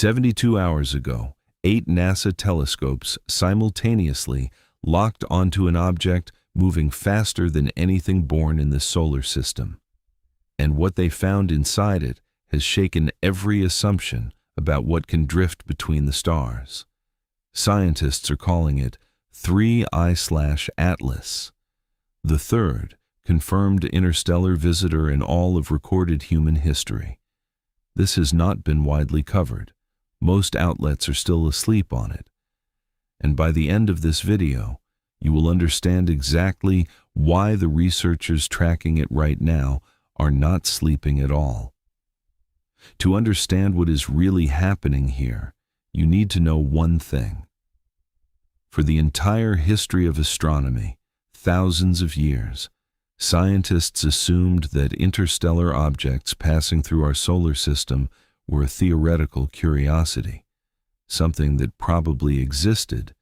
72 hours ago, 8 NASA telescopes simultaneously locked onto an object moving faster than anything born in the solar system. And what they found inside it has shaken every assumption about what can drift between the stars. Scientists are calling it 3I/Atlas, the third confirmed interstellar visitor in all of recorded human history. This has not been widely covered. Most outlets are still asleep on it. And by the end of this video, you will understand exactly why the researchers tracking it right now are not sleeping at all. To understand what is really happening here, you need to know one thing. For the entire history of astronomy, thousands of years, scientists assumed that interstellar objects passing through our solar system were a theoretical curiosity, something that probably existed,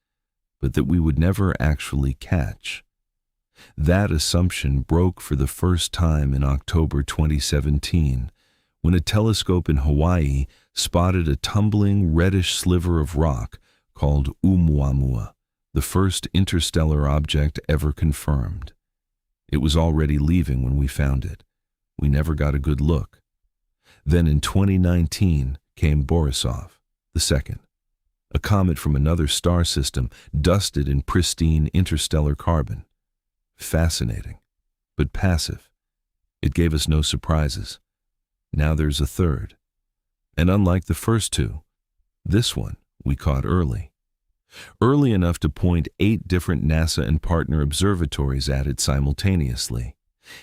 but that we would never actually catch. That assumption broke for the first time in October 2017, when a telescope in Hawaii spotted a tumbling reddish sliver of rock called Oumuamua, the first interstellar object ever confirmed. It was already leaving when we found it. We never got a good look. Then in 2019 came Borisov, the second, a comet from another star system dusted in pristine interstellar carbon. Fascinating, but passive. It gave us no surprises. Now there's a third. And unlike the first two, this one we caught early. Early enough to point 8 different NASA and partner observatories at it simultaneously.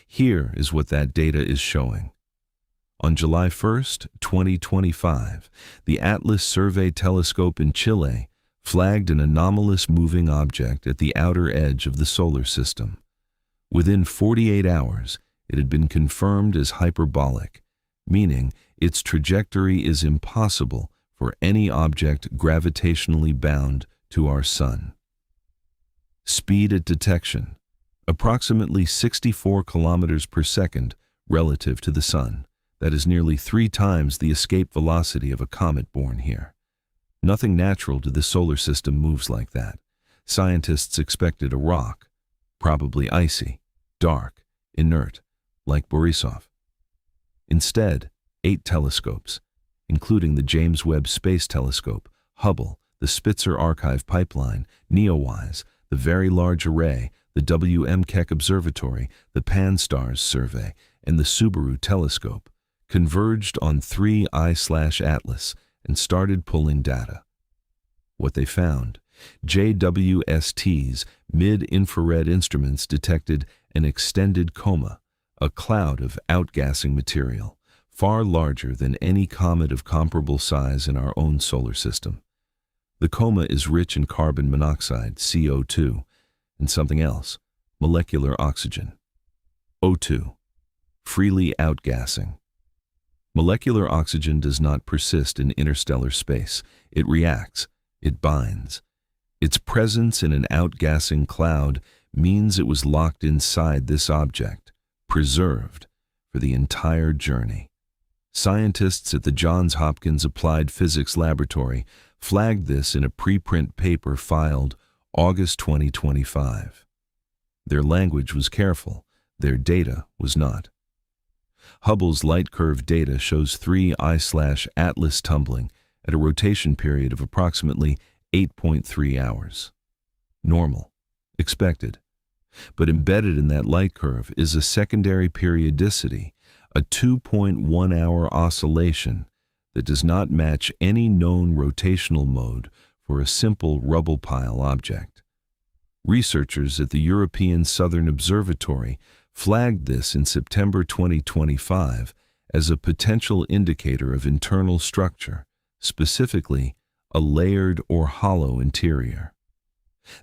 Here is what that data is showing. On July 1st, 2025, the Atlas Survey Telescope in Chile flagged an anomalous moving object at the outer edge of the solar system. Within 48 hours, it had been confirmed as hyperbolic, meaning its trajectory is impossible for any object gravitationally bound to our Sun. Speed at detection, approximately 64 kilometers per second relative to the Sun. That is nearly 3 times the escape velocity of a comet born here. Nothing natural to the solar system moves like that. Scientists expected a rock, probably icy, dark, inert, like Borisov. Instead, 8 telescopes, including the James Webb Space Telescope, Hubble, the Spitzer Archive Pipeline, NEOWISE, the Very Large Array, the W.M. Keck Observatory, the Pan-STARRS Survey, and the Subaru Telescope, converged on 3I/Atlas and started pulling data. What they found: JWST's mid-infrared instruments detected an extended coma, a cloud of outgassing material, far larger than any comet of comparable size in our own solar system. The coma is rich in carbon monoxide, CO2, and something else, molecular oxygen, O2, freely outgassing. Molecular oxygen does not persist in interstellar space. It reacts, it binds. Its presence in an outgassing cloud means it was locked inside this object, preserved for the entire journey. Scientists at the Johns Hopkins Applied Physics Laboratory flagged this in a preprint paper filed August 2025. Their language was careful, their data was not. Hubble's light curve data shows 3I/Atlas tumbling at a rotation period of approximately 8.3 hours. Normal, expected. But embedded in that light curve is a secondary periodicity, a 2.1-hour oscillation that does not match any known rotational mode for a simple rubble pile object. Researchers at the European Southern Observatory flagged this in September 2025 as a potential indicator of internal structure, specifically a layered or hollow interior.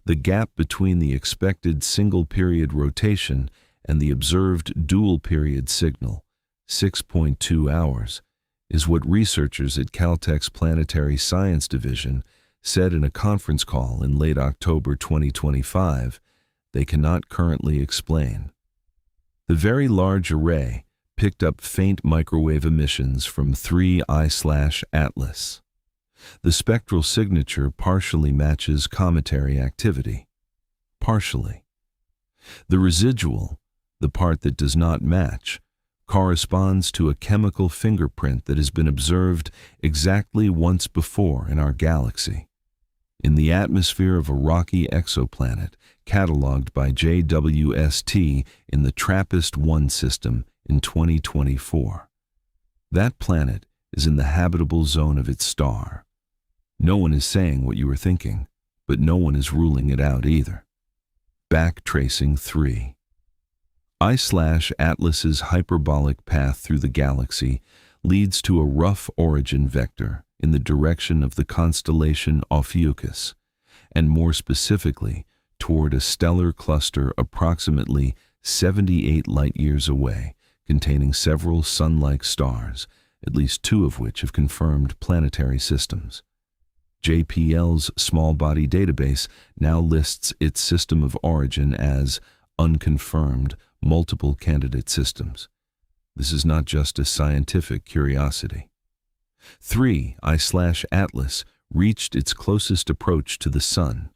The gap between the expected single-period rotation and the observed dual-period signal, 6.2 hours, is what researchers at Caltech's Planetary Science Division said in a conference call in late October 2025 they cannot currently explain. The Very Large Array picked up faint microwave emissions from 3I/Atlas. The spectral signature partially matches cometary activity. Partially. The residual, the part that does not match, corresponds to a chemical fingerprint that has been observed exactly once before in our galaxy, in the atmosphere of a rocky exoplanet catalogued by JWST in the TRAPPIST-1 system in 2024. That planet is in the habitable zone of its star. No one is saying what you are thinking, but no one is ruling it out either. Backtracing 3. I/Atlas's hyperbolic path through the galaxy leads to a rough origin vector in the direction of the constellation Ophiuchus, and more specifically, toward a stellar cluster approximately 78 light-years away, containing several sun-like stars, at least 2 of which have confirmed planetary systems. JPL's small-body database now lists its system of origin as unconfirmed multiple candidate systems. This is not just a scientific curiosity. 3. I/Atlas reached its closest approach to the Sun,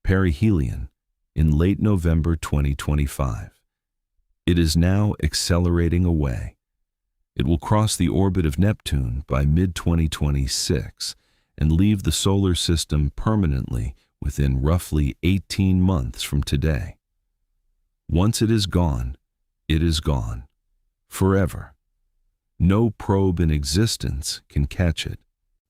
perihelion, in late November 2025. It is now accelerating away. It will cross the orbit of Neptune by mid-2026 and leave the solar system permanently within roughly 18 months from today. Once it is gone, forever. No probe in existence can catch it.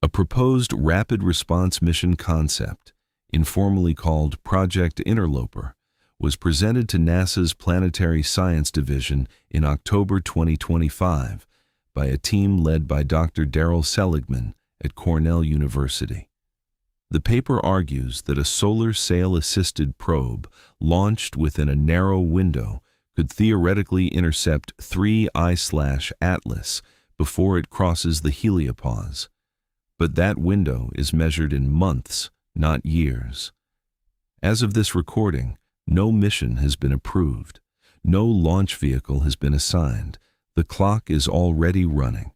A proposed rapid response mission concept, informally called Project Interloper, was presented to NASA's Planetary Science Division in October 2025 by a team led by Dr. Daryl Seligman at Cornell University. The paper argues that a solar sail-assisted probe launched within a narrow window could theoretically intercept 3 I/Atlas before it crosses the heliopause. But that window is measured in months, not years. As of this recording, no mission has been approved. No launch vehicle has been assigned. The clock is already running.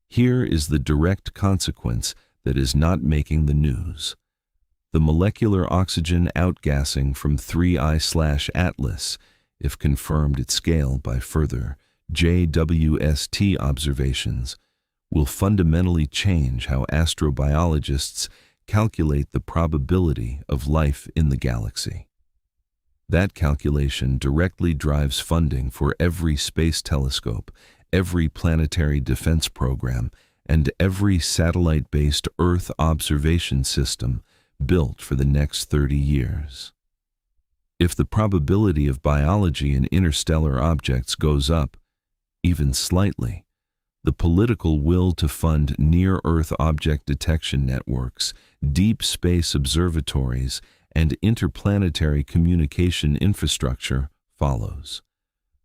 Here is the direct consequence that is not making the news. The molecular oxygen outgassing from 3 I/Atlas, if confirmed at scale by further JWST observations, will fundamentally change how astrobiologists calculate the probability of life in the galaxy. That calculation directly drives funding for every space telescope, every planetary defense program, and every satellite-based Earth observation system built for the next 30 years. If the probability of biology in interstellar objects goes up, even slightly, the political will to fund near-Earth object detection networks, deep space observatories, and interplanetary communication infrastructure follows.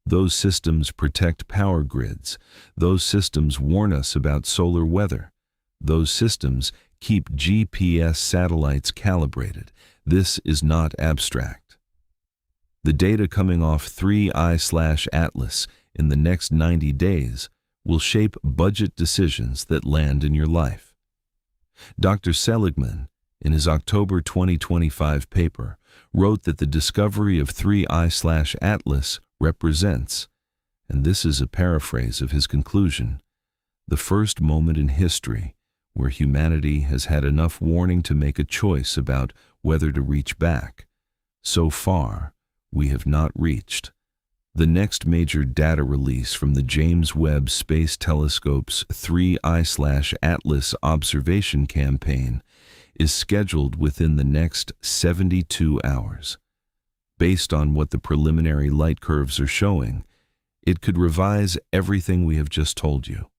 Those systems protect power grids. Those systems warn us about solar weather. Those systems keep GPS satellites calibrated. This is not abstract. The data coming off 3 I/Atlas in the next 90 days will shape budget decisions that land in your life. Dr. Seligman, in his October 2025 paper, wrote that the discovery of 3 I/Atlas represents, and this is a paraphrase of his conclusion, the first moment in history where humanity has had enough warning to make a choice about whether to reach back. So far, we have not reached. The next major data release from the James Webb Space Telescope's 3 I/Atlas observation campaign is scheduled within the next 72 hours. Based on what the preliminary light curves are showing, it could revise everything we have just told you.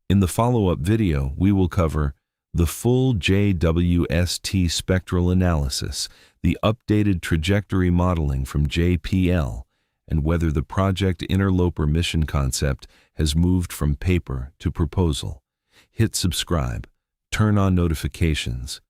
In the follow-up video, we will cover the full JWST spectral analysis, the updated trajectory modeling from JPL, and whether the Project Interloper mission concept has moved from paper to proposal. Hit subscribe, turn on notifications,